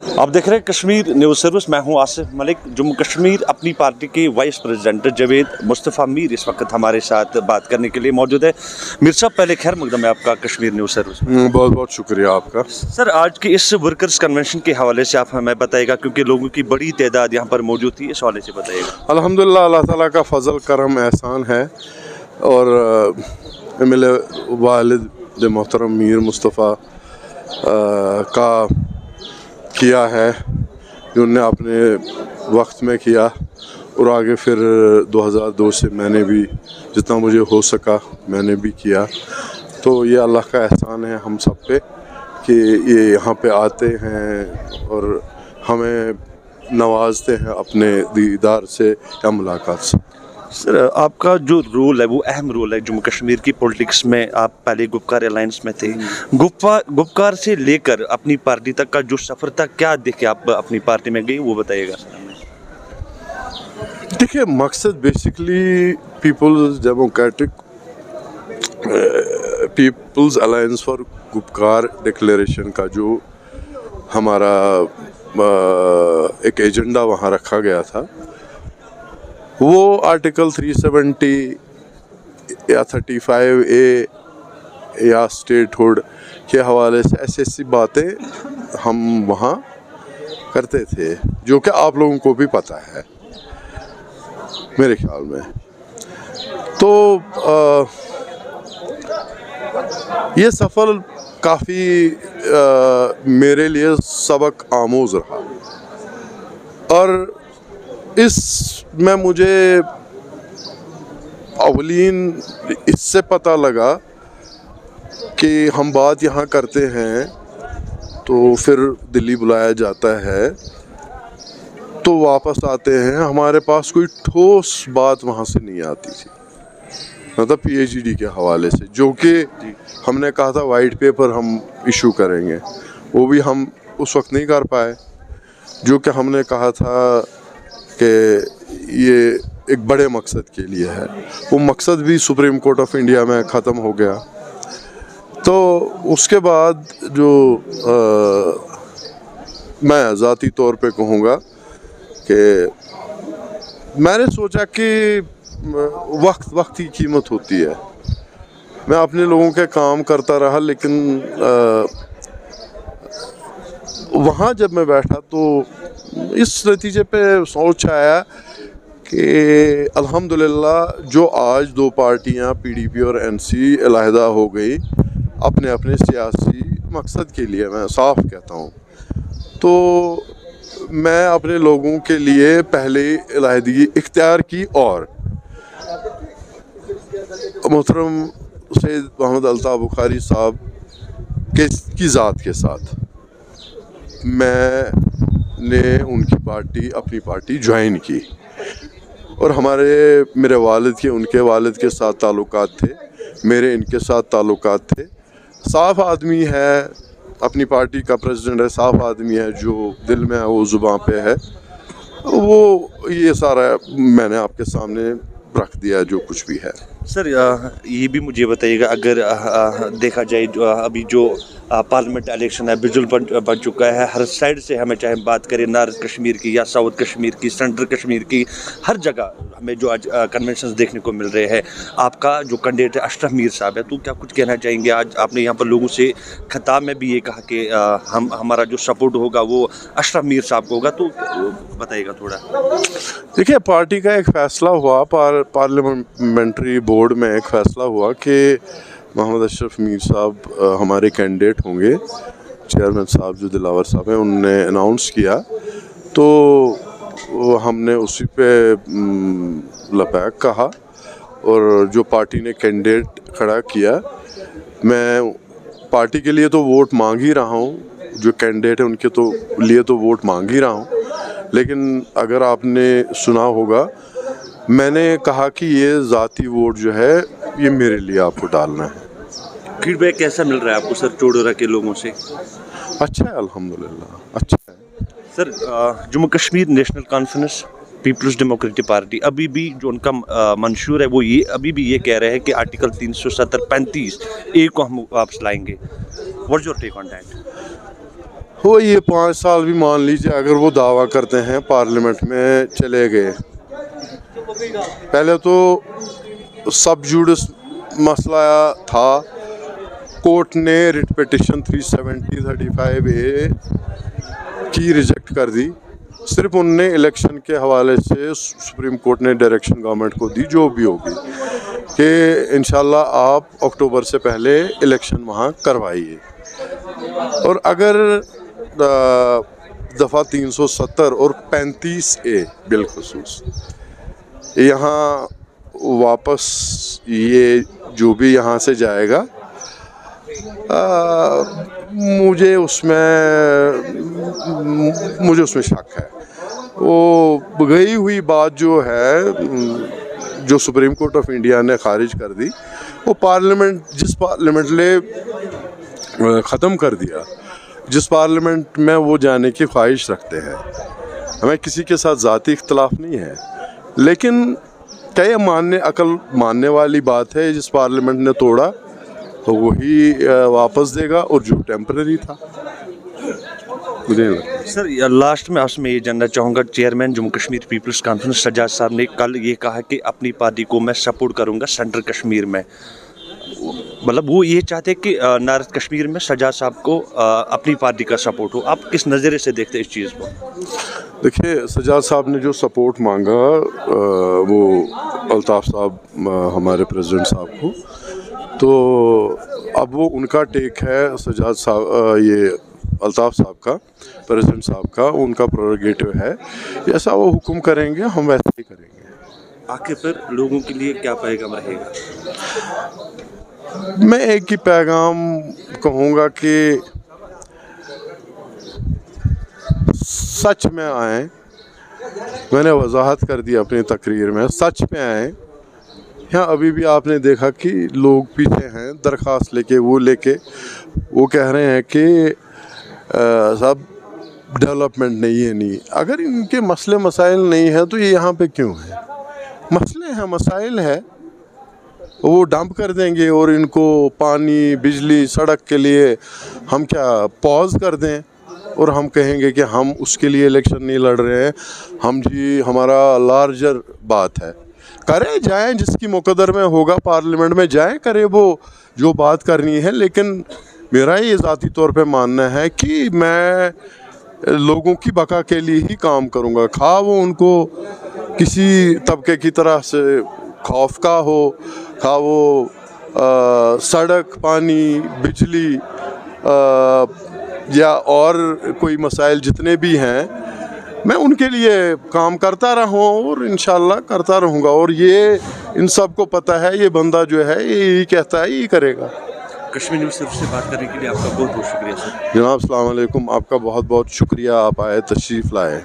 आप देख रहे हैं कश्मीर न्यूज़ सर्विस। मैं हूं आसिफ मलिक। जम्मू कश्मीर अपनी पार्टी के वाइस प्रेसिडेंट जावेद मुस्तफ़ा मीर इस वक्त हमारे साथ बात करने के लिए मौजूद है। मीर साहब, पहले खैर मकदम है आपका कश्मीर न्यूज़ सर्विस। बहुत बहुत शुक्रिया आपका। सर, आज के इस वर्कर्स कन्वेंशन के हवाले से आप हमें बताइएगा, क्योंकि लोगों की बड़ी तादाद यहाँ पर मौजूद थी, इस हवाले से बताइएगा। अल्हम्दुलिल्लाह, अल्लाह ताला का फजल करम एहसान है और मेरे वालिद मोहतरम मीर मुस्तफ़ा का किया है जो उन्होंने अपने वक्त में किया, और आगे फिर 2002 से मैंने भी जितना मुझे हो सका मैंने भी किया। तो ये अल्लाह का एहसान है हम सब पे कि ये यहाँ पे आते हैं और हमें नवाजते हैं अपने दीदार से या मुलाकात से। सर, आपका जो रोल है वो अहम रोल है जम्मू कश्मीर की पॉलिटिक्स में। आप पहले गुपकार अलायंस में थे। गुपकार से लेकर अपनी पार्टी तक का जो सफ़र था, क्या देखे आप अपनी पार्टी में गए, वो बताइएगा सर हमें। देखिए, मकसद basically People's Alliance for Gupkar Declaration का जो हमारा एक एजेंडा वहाँ रखा गया था, वो आर्टिकल 370 या 35A या स्टेटहुड के हवाले से ऐसी बातें हम वहाँ करते थे, जो कि आप लोगों को भी पता है मेरे ख्याल में। तो ये सफ़र काफ़ी मेरे लिए सबक आमोज़ रहा, और इसमें मुझे अवलीन इससे पता लगा कि हम बात यहाँ करते हैं तो फिर दिल्ली बुलाया जाता है, तो वापस आते हैं, हमारे पास कोई ठोस बात वहाँ से नहीं आती थी, मतलब PhD के हवाले से, जो कि हमने कहा था वाइट पेपर हम इशू करेंगे, वो भी हम उस वक्त नहीं कर पाए, जो कि हमने कहा था कि ये एक बड़े मकसद के लिए है। वो मकसद भी सुप्रीम कोर्ट ऑफ इंडिया में ख़त्म हो गया। तो उसके बाद जो मैं ज़ाती तौर पे कहूँगा कि मैंने सोचा कि वक्त की कीमत होती है। मैं अपने लोगों के काम करता रहा, लेकिन वहाँ जब मैं बैठा तो इस नतीजे पे सोच आया कि अल्हम्दुलिल्लाह जो आज दो पार्टियाँ PDP और NC अलहदा हो गई अपने अपने सियासी मकसद के लिए, मैं साफ कहता हूँ, तो मैं अपने लोगों के लिए पहले अलहदगी इख्तियार की, और मोहतरम सैयद मोहम्मद अल्ताफ़ बुखारी साहब की ज़ात के साथ मैंने अपनी पार्टी ज्वाइन की, और मेरे वालिद के उनके वालिद के साथ ताल्लुकात थे, मेरे इनके साथ ताल्लुकात थे। साफ़ आदमी है, अपनी पार्टी का प्रेसिडेंट है, साफ़ आदमी है, जो दिल में है वो ज़ुबान पे है, वो ये सारा मैंने आपके सामने रख दिया जो कुछ भी है। सर, ये भी मुझे बताइएगा, अगर देखा जाए अभी जो पार्लियामेंट इलेक्शन है, बिजुल बन चुका है हर साइड से, हमें चाहे बात करें नॉर्थ कश्मीर की या साउथ कश्मीर की, सेंट्रल कश्मीर की, हर जगह हमें जो आज कन्वेंशन देखने को मिल रहे हैं। आपका जो कैंडिडेट है अशरफ मीर साहब है, तो क्या कुछ कहना चाहेंगे? आज आपने यहाँ पर लोगों से खिताब में भी ये कहा कि हमारा जो सपोर्ट होगा वो अशरफ मीर साहब को होगा, तो बताइएगा थोड़ा। देखिए, पार्टी का एक फ़ैसला हुआ, पार्लियामेंट्री बोर्ड में एक फ़ैसला हुआ कि मोहम्मद अशरफ मीर साहब हमारे कैंडिडेट होंगे। चेयरमैन साहब जो दिलावर साहब हैं, उनने अनाउंस किया, तो हमने उसी पे लपैक कहा, और जो पार्टी ने कैंडिडेट खड़ा किया, मैं पार्टी के लिए तो वोट मांग ही रहा हूँ, जो कैंडिडेट है उनके लिए तो वोट मांग ही रहा हूँ, लेकिन अगर आपने सुना होगा मैंने कहा कि ये ज़ाती वोट जो है ये मेरे लिए आपको डालना है। फीडबैक कैसा मिल रहा है आपको सर चोडोरा के लोगों से? अच्छा है, अल्हम्दुलिल्लाह अच्छा है। Sir, Jammu Kashmir National Conference People's Democratic Party अभी भी जो उनका मंशूर है वो ये अभी भी ये कह रहे हैं कि आर्टिकल 370-35A को हम वापस लाएंगे। What's your take on that? وہ یہ 5 سال بھی مان لیجیے اگر وہ دعویٰ کرتے ہیں پارلیمنٹ میں چلے گئے. پہلے تو سب جوڈس مسئلہ تھا, کورٹ نے ریٹ پٹیشن 370-35A کی ریجیکٹ کر دی. صرف ان نے الیکشن کے حوالے سے سپریم کورٹ نے ڈائریکشن گورنمنٹ کو دی جو بھی ہوگی کہ انشاءاللہ آپ اکتوبر سے پہلے الیکشن وہاں کروائیے. اور اگر دفعہ 370 اور 35A بالخصوص یہاں واپس یہ جو بھی یہاں سے جائے گا, مجھے اس میں شک ہے. وہ گئی ہوئی بات جو ہے جو سپریم کورٹ آف انڈیا نے خارج کر دی, وہ جس پارلیمنٹ نے ختم کر دیا, جس پارلیمنٹ میں وہ جانے کی خواہش رکھتے ہیں. ہمیں کسی کے ساتھ ذاتی اختلاف نہیں ہے, لیکن کیا یہ عقل ماننے والی بات ہے. جس پارلیمنٹ نے توڑا تو وہی واپس دے گا, اور جو ٹیمپرری تھا. سر لاسٹ میں آپ سے میں یہ جاننا چاہوں گا, چیئرمین جموں کشمیر پیپلز کانفرنس سجاد صاحب نے کل یہ کہا کہ اپنی پارٹی کو میں سپورٹ کروں گا سینٹرل کشمیر میں. مطلب وہ یہ چاہتے ہیں کہ نارتھ کشمیر میں سجاد صاحب کو اپنی پارٹی کا سپورٹ ہو. آپ کس نظریے سے دیکھتے ہیں اس چیز کو؟ دیکھیے, سجاد صاحب نے جو سپورٹ مانگا وہ الطاف صاحب ہمارے پریزیڈنٹ صاحب کو, تو اب وہ ان کا ٹیک ہے. سجاد صاحب یہ الطاف صاحب کا, پریزیڈنٹ صاحب کا, ان کا پروگیٹو ہے. جیسا وہ حکم کریں گے ہم ویسے ہی کریں گے. آخر پھر لوگوں کے لیے کیا پیغام رہے گا؟ میں ایک ہی پیغام کہوں گا کہ سچ میں آئیں. میں نے وضاحت کر دی اپنی تقریر میں, سچ میں آئیں. یہاں ابھی بھی آپ نے دیکھا کہ لوگ پیچھے ہیں درخواست لے کے, وہ کہہ رہے ہیں کہ صاحب ڈیولپمنٹ نہیں ہے. نہیں, اگر ان کے مسئلے مسائل نہیں ہیں تو یہ یہاں پہ کیوں ہیں؟ مسئلے ہیں, مسائل ہے, وہ ڈمپ کر دیں گے. اور ان کو پانی, بجلی, سڑک کے لیے ہم کیا پاز کر دیں اور ہم کہیں گے کہ ہم اس کے لیے الیکشن نہیں لڑ رہے ہیں. ہم جی ہمارا لارجر بات ہے. کریں, جائیں, جس کی مقدر میں ہوگا پارلیمنٹ میں جائیں, کرے وہ جو بات کرنی ہے. لیکن میرا یہ ذاتی طور پہ ماننا ہے کہ میں لوگوں کی بقا کے لیے ہی کام کروں گا. خواہ وہ ان کو کسی طبقے کی طرح سے خوف کا ہو, خواہ وہ سڑک, پانی, بجلی یا اور کوئی مسائل جتنے بھی ہیں, میں ان کے لیے کام کرتا رہوں اور انشاءاللہ کرتا رہوں گا. اور یہ ان سب کو پتہ ہے, یہ بندہ جو ہے یہی کہتا ہے, یہی کرے گا. کشمیر نیوز صرف سے بات کرنے کے لیے آپ کا بہت بہت شکریہ سر. جناب السلام علیکم, آپ کا بہت بہت شکریہ, آپ آئے, تشریف لائے.